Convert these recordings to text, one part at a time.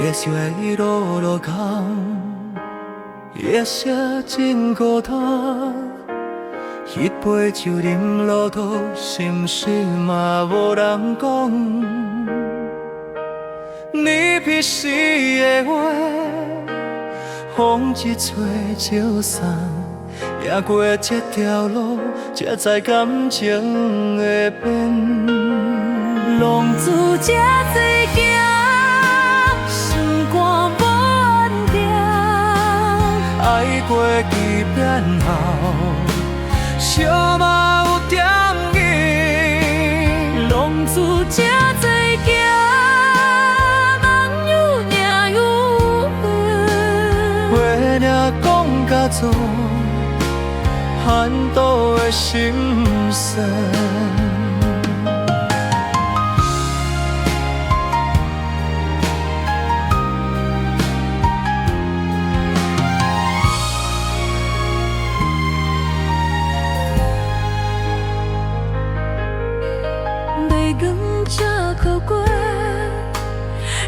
夜色已落落空，夜色真孤单。迄杯酒饮落肚，心事嘛无人讲。你彼时的话，风一吹就散。行过这条路，才知感情会变。浪子这多行，心肝无安定。爱过期变后，寂嘛有点硬。浪子这多行，梦有命有缘。话领讲甲做。寒度的心酸，杯光才哭过，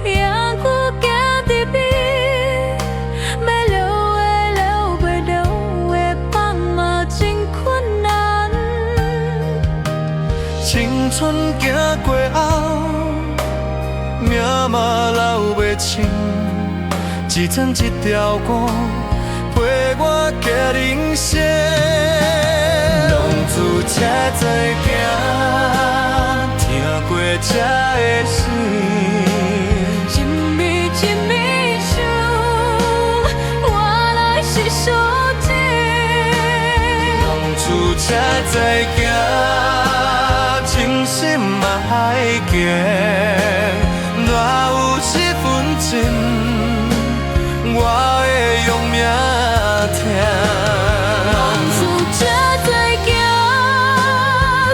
夜久行伫边。青春行过后，命嘛留袂清，一层一条歌陪我行人生。浪子车多行，听过这的声，一暝一暝想，原来是相情。浪子车多行。情深嘛海行，若有一分情，我会用命听。浪子这多行，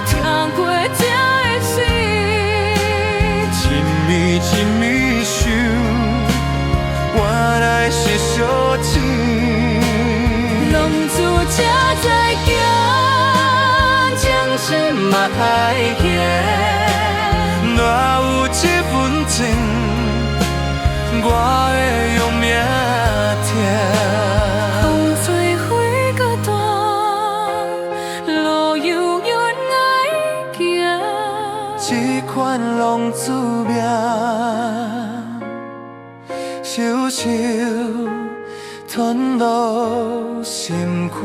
听过这的声，一暝一暝想，原来是相情。浪子这多行，情深嘛海行。若有一份情，我会用命听。风吹花搁断，路悠远爱行。这款浪子命，悄悄吞落心肝。